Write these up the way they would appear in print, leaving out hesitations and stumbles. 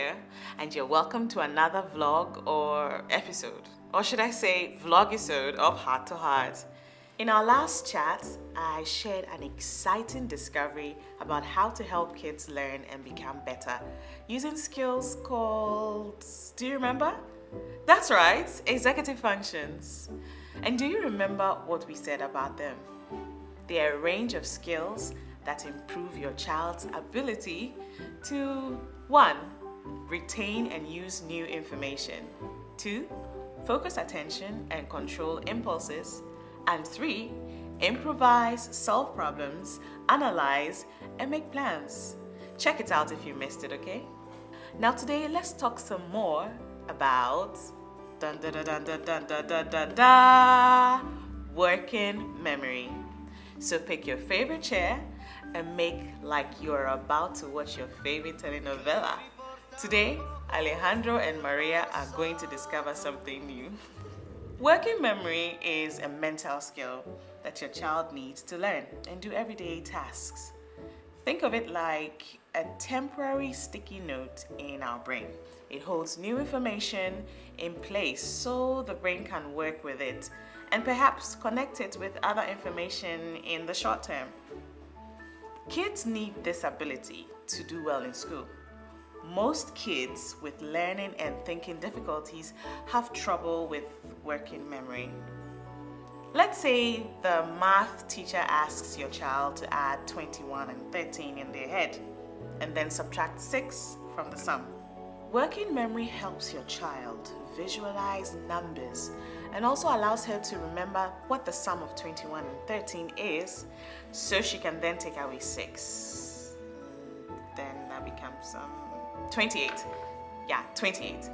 here, and you're welcome to another vlog or episode, or should I say vlogisode of Heart to Heart. In our last chat, I shared an exciting discovery about how to help kids learn and become better using skills called, do you remember? That's right, executive functions. And do you remember what we said about them? They are a range of skills that improve your child's ability to 1. Retain and use new information, 2. Focus attention and control impulses, and 3. Improvise, solve problems, analyze, and make plans. Check it out if you missed it, okay? Now today, let's talk some more about working memory. So pick your favorite chair and make like you're about to watch your favorite telenovela. Today, Alejandro and Maria are going to discover something new. Working memory is a mental skill that your child needs to learn and do everyday tasks. Think of it like a temporary sticky note in our brain. It holds new information in place so the brain can work with it and perhaps connect it with other information in the short term. Kids need this ability to do well in school. Most kids with learning and thinking difficulties have trouble with working memory. Let's say the math teacher asks your child to add 21 and 13 in their head and then subtract 6 from the sum. Working memory helps your child visualize numbers and also allows her to remember what the sum of 21 and 13 is, so she can then take away 6. Then that becomes 28. Yeah, 28.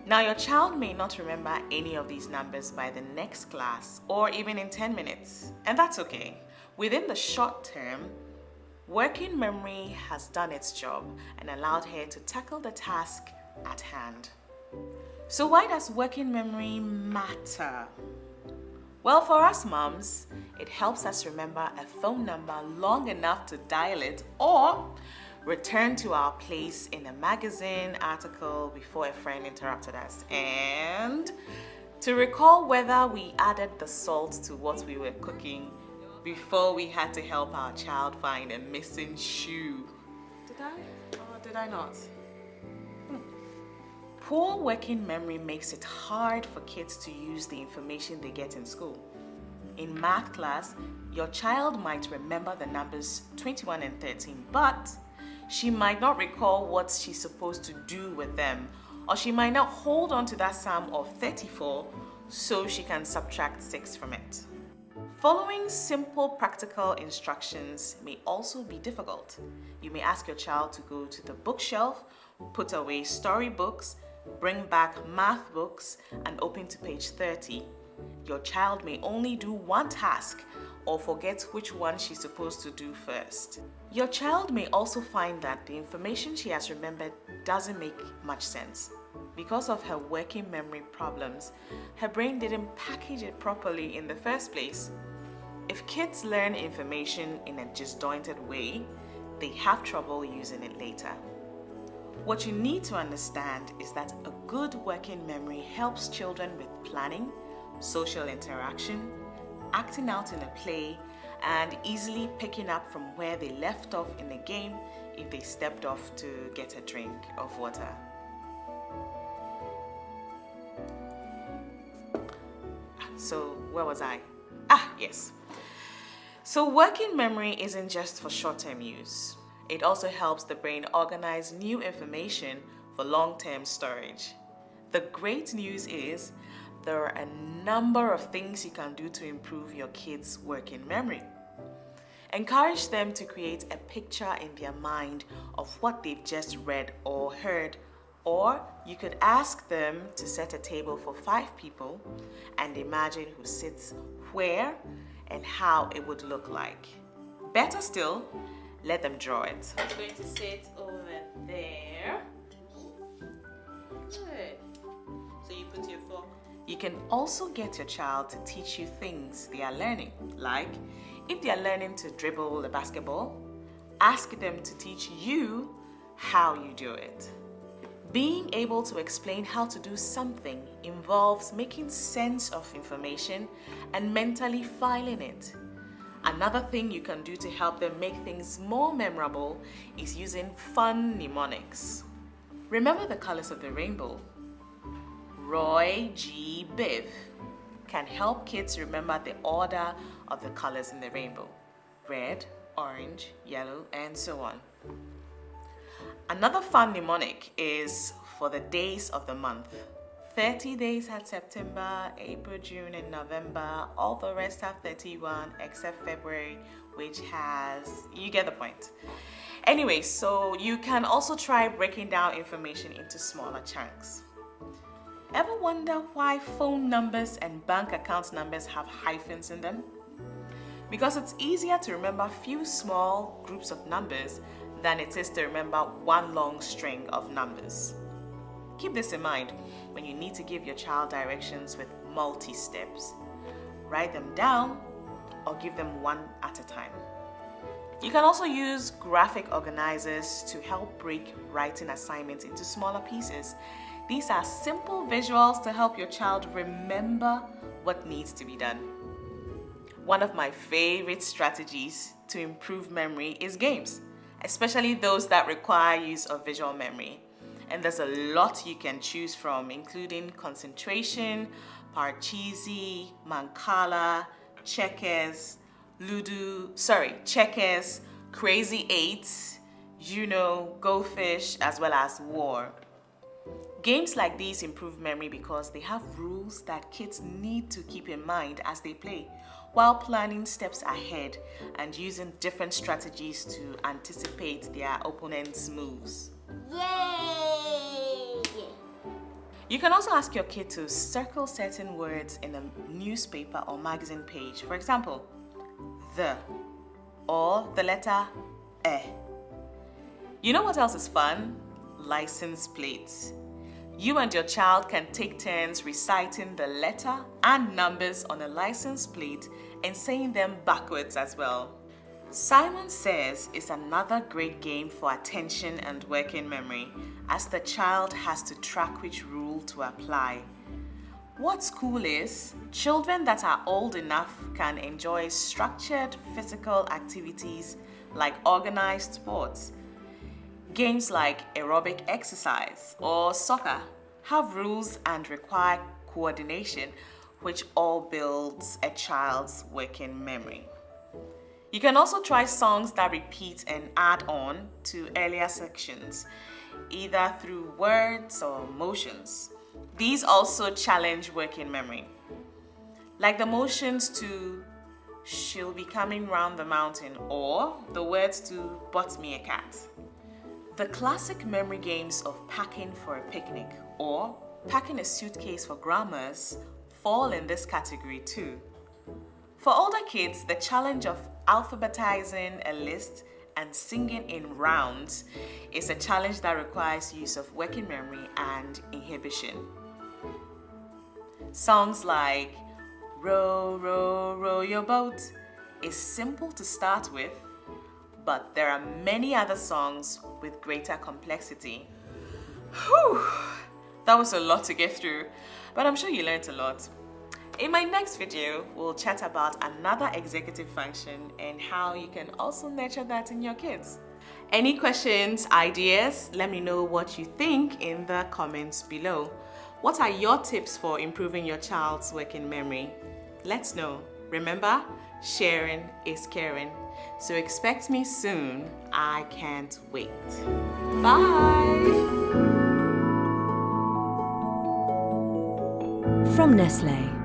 Now your child may not remember any of these numbers by the next class or even in 10 minutes, and that's okay. Within the short term, working memory has done its job and allowed her to tackle the task at hand. So why does working memory matter? Well, for us moms, it helps us remember a phone number long enough to dial it or return to our place in a magazine article before a friend interrupted us, and to recall whether we added the salt to what we were cooking before we had to help our child find a missing shoe. Did I or did I not? Poor working memory makes it hard for kids to use the information they get in school. In math class, your child might remember the numbers 21 and 13, but she might not recall what she's supposed to do with them, or she might not hold on to that sum of 34 so she can subtract 6 from it. Following simple practical instructions may also be difficult. You may ask your child to go to the bookshelf, put away storybooks, bring back math books, and open to page 30. Your child may only do one task or forget which one she's supposed to do first. Your child may also find that the information she has remembered doesn't make much sense. Because of her working memory problems, her brain didn't package it properly in the first place. If kids learn information in a disjointed way, they have trouble using it later. What you need to understand is that a good working memory helps children with planning, social interaction, acting out in a play, and easily picking up from where they left off in a game if they stepped off to get a drink of water. So where was I? Yes. So working memory isn't just for short-term use. It also helps the brain organize new information for long-term storage. The great news is there are a number of things you can do to improve your kids' working memory. Encourage them to create a picture in their mind of what they've just read or heard, or you could ask them to set a table for 5 people and imagine who sits where and how it would look like. Better still, let them draw it. It's going to sit over there. Good. So you put your fork. You can also get your child to teach you things they are learning. Like, if they are learning to dribble a basketball, ask them to teach you how you do it. Being able to explain how to do something involves making sense of information and mentally filing it. Another thing you can do to help them make things more memorable is using fun mnemonics. Remember the colors of the rainbow. Roy G. Biv can help kids remember the order of the colors in the rainbow. Red, orange, yellow, and so on. Another fun mnemonic is for the days of the month. 30 days had September, April, June, and November. All the rest have 31 except February, which has, you get the point. Anyway, so you can also try breaking down information into smaller chunks. Ever wonder why phone numbers and bank account numbers have hyphens in them? Because it's easier to remember few small groups of numbers than it is to remember one long string of numbers. Keep this in mind when you need to give your child directions with multi-steps. Write them down or give them one at a time. You can also use graphic organizers to help break writing assignments into smaller pieces. These are simple visuals to help your child remember what needs to be done. One of my favorite strategies to improve memory is games, especially those that require use of visual memory. And there's a lot you can choose from, including concentration, parcheesi, mancala, checkers, checkers, crazy eights, go fish, as well as war. Games like these improve memory because they have rules that kids need to keep in mind as they play, while planning steps ahead and using different strategies to anticipate their opponent's moves. Yay! You can also ask your kid to circle certain words in a newspaper or magazine page. For example, the or the letter E. You know what else is fun? License plates. You and your child can take turns reciting the letter and numbers on a license plate and saying them backwards as well. Simon Says is another great game for attention and working memory, as the child has to track which rule to apply. What's cool is, children that are old enough can enjoy structured physical activities like organized sports. Games like aerobic exercise or soccer have rules and require coordination, which all builds a child's working memory. You can also try songs that repeat and add on to earlier sections, either through words or motions. These also challenge working memory, like the motions to "she'll be coming round the mountain" or the words to "bought me a cat." The classic memory games of packing for a picnic or packing a suitcase for grandma's fall in this category too. For older kids, the challenge of alphabetizing a list and singing in rounds is a challenge that requires use of working memory and inhibition. Songs like "Row, row, row your boat" is simple to start with, but there are many other songs with greater complexity. Whew, that was a lot to get through, but I'm sure you learned a lot. In my next video, we'll chat about another executive function and how you can also nurture that in your kids. Any questions, ideas? Let me know what you think in the comments below. What are your tips for improving your child's working memory? Let's know. Remember, sharing is caring. So expect me soon. I can't wait. Bye! From Nestlé.